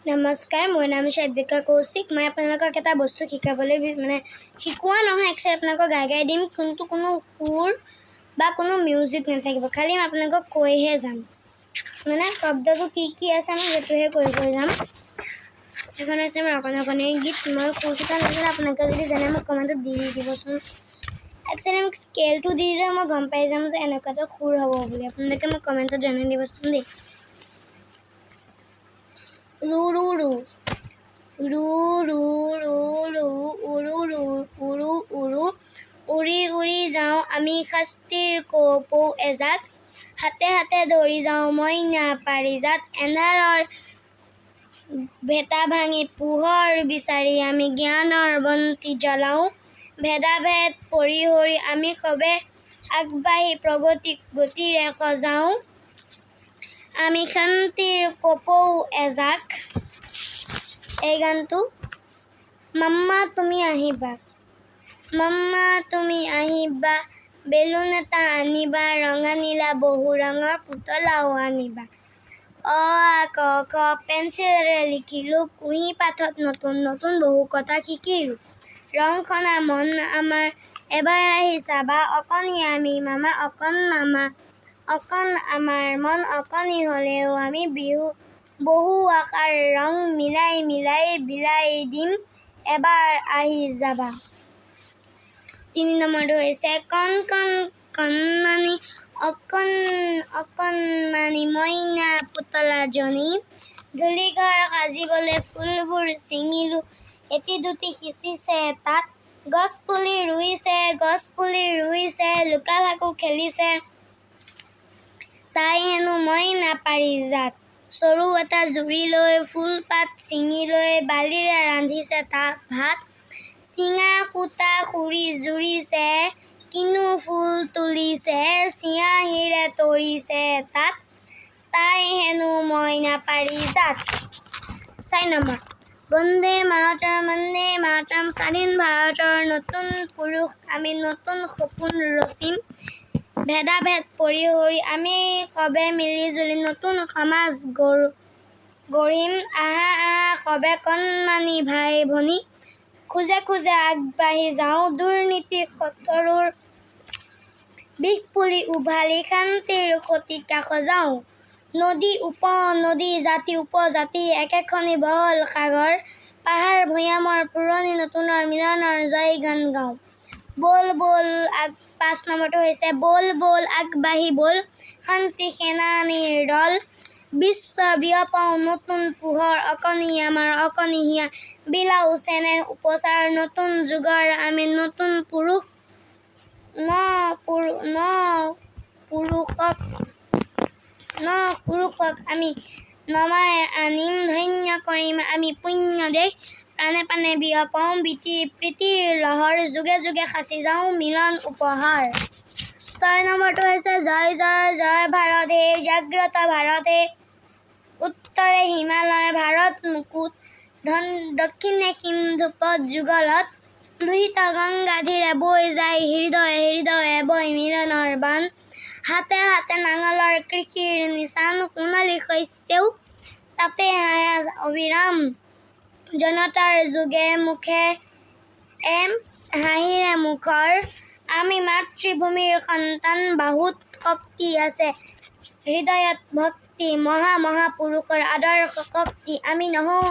নমস্কাৰ, মোৰ নাম সাদ্বিকা কৌশিক। মই আপোনালোকক এটা বস্তু শিকাবলৈ শিকোৱা নহয়, একচুৱেলি আপোনালোকক গাই দিম, কিন্তু কোনো সুৰ বা কোনো মিউজিক নাথাকিব। খালি মই আপোনালোকক কৈহে যাম, শব্দটো কি আছে মই সেইটোহে কৈ যাম। এখন হৈছে মোৰ অকণ অকণিৰ গীত। মই সুৰকেইটা নাজানো, আপোনালোকে যদি জানে মোক কমেণ্টত দি দিবচোন। একচুৱেলি মোক স্কেলটো দি দিলে মই গম পাই যাম যে এনেকুৱাটো সুৰ হ'ব বুলি। আপোনালোকে মোক কমেণ্টত জনাই দিবচোন দেই। ৰু ৰু ৰু ৰু ৰু ৰু ৰু উৰু ৰু উৰু উৰু উৰি উৰি যাওঁ আমি শাস্তিৰ কপৌ এজাক, হাতে হাতে ধৰি যাওঁ মইনা পাৰিজাত। এন্ধাৰৰ ভেটা ভাঙি পোহৰ বিচাৰি আমি জ্ঞানৰ বন্তি জ্বলাওঁ, ভেদাভেদ পৰিহৰি আমি সবে আগবাঢ়ি প্ৰগতিক গতিৰে সজাওঁ, আমি শান্তিৰ কপৌ এজাক। এই গানটো মাম্মা তুমি আহিবা, মাম্মা তুমি আহিবা, বেলুন এটা আনিবা, ৰঙা নীলা বহু ৰঙৰ পুতলাও আনিবা। অ আ ক খ পেঞ্চিলেৰে লিখিলোঁ, কুঁহি পাতত নতুন নতুন বহু কথা শিকিলোঁ। ৰং খনা মন আমাৰ এবাৰ আহি চাবা, অকণি আমি মামা অকণ মামা অকণ আমাৰ মন অকণি হ'লেও আমি বিহু বহু আশাৰ ৰং মিলাই মিলাই বিলাই দিম, এবাৰ আহি যাবা। ৩ নম্বৰটো হৈছে কণ কণ কণমানি অকণ অকণমানি মইনা পুতলাজনী, ধূলিঘৰ সাজিবলৈ ফুলবোৰ ছিঙিলোঁ, এটি দুটি সিঁচিছে তাত, গছপুলি ৰুইছে লুকা ভাকু খেলিছে, তাই হেনো মইনা পাৰিজাত। চৰু এটা জুৰি লৈ ফুলপাত ছিঙি লৈ বালিৰে ৰান্ধিছে ভাত, চিঙা সূতা সুৰি জুৰিছে, কিনো ফুল তুলিছে, চিয়াঁহীৰে তৰিছে তাত, তাই হেনো মইনা পাৰিজাত। ৪ নম্বৰ বন্দে মাতৰম স্বাধীন ভাৰতৰ নতুন পুৰুষ আমি নতুন সপোন ৰচিম, ভেদাভেদ পৰিহৰি আমি সবে মিলি জুলি নতুন সমাজ গঢ়িম, আহা আহা সবে কণমানি ভাই ভনী, খোজে খোজে আগবাঢ়ি যাওঁ, দুৰ্নীতি শত্ৰুৰ বিষ পুলি উভালি শান্তিৰ শতিকা সজাওঁ, নদী উপনদী জাতি উপজাতি একেখনি বহল সাগৰ, পাহাৰ ভৈয়ামৰ পুৰণি নতুনৰ মিলনৰ জয় গান গাওঁ। ব'ল ব'ল ৫ নম্বৰটো হৈছে ব'ল ব'ল আগবাঢ়ি ব'ল, শান্তি সেনানীৰ দল, বিশ্ব বিয়পাওঁ নতুন পোহৰ, অকণি আমাৰ অকণি হিয়া বিলাও চেনেহ উপচাৰ, নতুন যুগৰ আমি নতুন পুৰুষ, পুৰুষক আমি নমাই আনিম, ধন্য কৰিম আমি পুণ্য দেশ, প্ৰাণে প্ৰাণে বিয়পাওঁ প্ৰীতিৰ লহৰ, যুগে যুগে সাঁচি যাওঁ মিলন উপহাৰ। ৬ নম্বৰটো হৈছে জয় জয় জয় ভাৰত হে জাগ্ৰত ভাৰত হে, উত্তৰে হিমালয় ভাৰত মুকুট, দক্ষিণে সিন্ধুপদ যুগলত, লোহিত গংগা ধীৰে বৈ যায় হৃদয়ে হৃদয়ে বৈ মিলনৰ বান, হাতে হাতে নাঙলৰ কৃষিৰ নিচান, সোণালী শস্যও তাতে হাঁহে অবিৰাম, জনতাৰ যোগে মুখে হাঁহিৰে মুখৰ, আমি মাতৃভূমিৰ সন্তান, বাহুত শক্তি আছে হৃদয়ত ভক্তি, মহাপুৰুষৰ আদৰ্শ শক্তি, আমি নহওঁ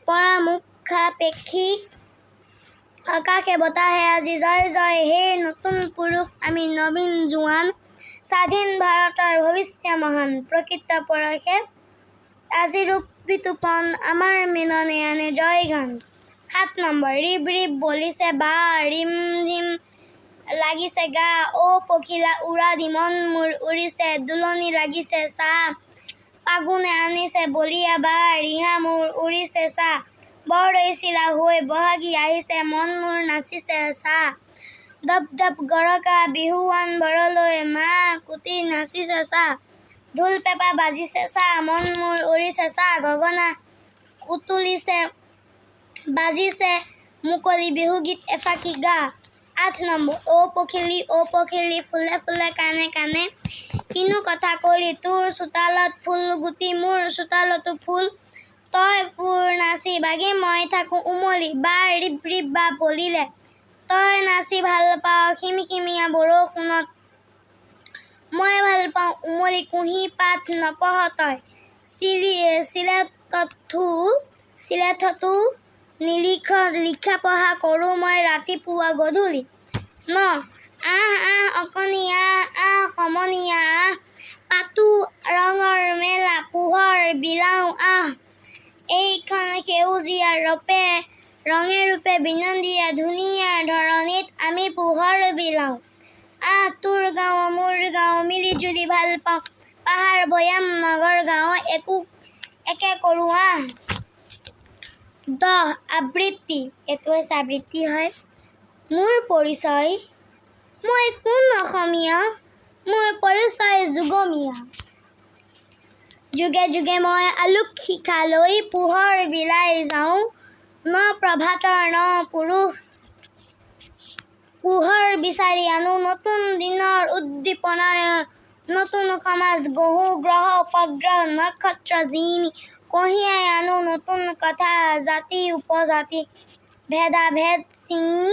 পৰামুখাপেক্ষী, আকাশে বতাহে আজি জয় জয় হে, নতুন পুৰুষ আমি নবীন জোৱান, স্বাধীন ভাৰতৰ ভৱিষ্য মহান, প্ৰকৃত পৰশে আজি ৰূপ বিতোপন, আমাৰ মিলনে আনে জয় গান। ৭ নম্বৰ ৰিব ৰিব বলিছে বা, ৰিম ঝিম লাগিছে গা, অ পখিলা উৰা দি মন মোৰ উৰিছে, দুলনি লাগিছে চাহ, ফাগুনে আনিছে বলিয়া বা, ৰিহা মোৰ উৰিছে চাহ, বৰদৈ চিলা হৈ বহাগী আহিছে, মন মোৰ নাচিছে চাহ, দপ দপ গৰকা বিহুৱান ভৰলৈ মা কুটি নাচিছে চাহ, ঢোল পেঁপা বাজিছে চাহ, মন মোৰ উৰিছে চাহ, গগনা সুতুলিছে বাজিছে মুকলি বিহুগীত এফাকি গা। ৮ নম্বৰ অ পখিলী ফুলে ফুলে কাণে কাণে, কিনো কথা কলি তোৰ চোতালত ফুল গুটি মোৰ চোতালতো ফুল, তই ফুৰ নাচি বাগি মই থাকোঁ উমলি বা ৰিব ৰিব বা বলিলে তই নাচি ভাল পাওঁ খিমিখিমিয়া বৰষুণত মই ভাল পাওঁ উমলি কুঁহি পাত নপঢ় তই চিলেথতো নিলিখ লিখা পঢ়া কৰোঁ মই ৰাতিপুৱা গধূলি ন আহ আহ অকণি আহ সমনীয়া আহ পাতো ৰঙৰ মেলা পোহৰ বিলাওঁ আহ এইখন সেউজীয়া ৰঙে ৰূপে বিনন্দীয়া ধুনীয়া ধৰণীত আমি পোহৰ বিলাওঁ আহ তোৰ গাঁও মোৰ গাঁও মিলি জুলি ভাল পাওঁ পাহাৰ ভৈয়াম নগৰ গাঁও একে কৰোঁ আহ 10 আবৃত্তি এইটো হৈছে আবৃত্তি হয় মোৰ পৰিচয় মই কোন অসমীয়া মোৰ পৰিচয় যুগমীয়া যুগে যুগে মই আলোক শিখা লৈ পোহৰ বিলাই যাওঁ ন প্ৰভাতৰ ন পুৰুষ পোহৰ বিচাৰি আনো নতুন দিনৰ উদ্দীপনাৰে নতুন সমাজ গঢ়ো গ্ৰহ উপগ্ৰহ নক্ষত্ৰ যিনি কঢ়িয়াই আনো নতুন কথা জাতি উপজাতি ভেদাভেদ ছিঙি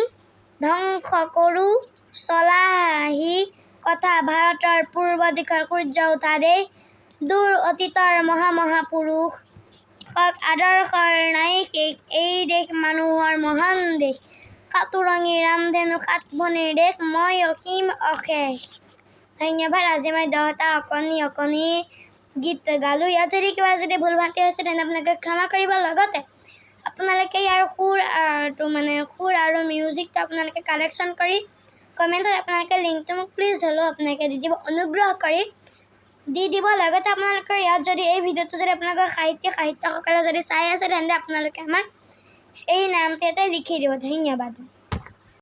ধ্বংস কৰোঁ চলাহি কথা ভাৰতৰ পূৰ্ব দিশৰ সূৰ্য উঠা দেশ দূৰ অতীতৰ মহাপুৰুষক আদৰ্শৰ নাই শেষ এই দেশ মানুহৰ মহান দেশ সাতোৰঙী ৰামধেনু সাত ভনীৰ দেশ মই অসীম অশেষ ধন্যবাদ আজি মই 10টা অকণি গীত গালোঁ ইয়াত যদি কিবা যদি ভুল ভ্ৰান্তি হৈছে তেনে আপোনালোকে ক্ষমা কৰিব লগতে আপোনালোকে ইয়াৰ সুৰ আৰু মিউজিকটো আপোনালোকে কালেকশ্যন কৰি কমেণ্টত আপোনালোকে লিংকটো মোক প্লিজ হ'লেও আপোনালোকে দি দিব অনুগ্ৰহ কৰি দি দিব লগতে আপোনালোকৰ ইয়াত যদি এই ভিডিঅ'টো যদি আপোনালোকৰ সাহিত্যসকলে যদি চাই আছে তেন্তে আপোনালোকে আমাক এই নামটো লিখি দিব ধন্যবাদ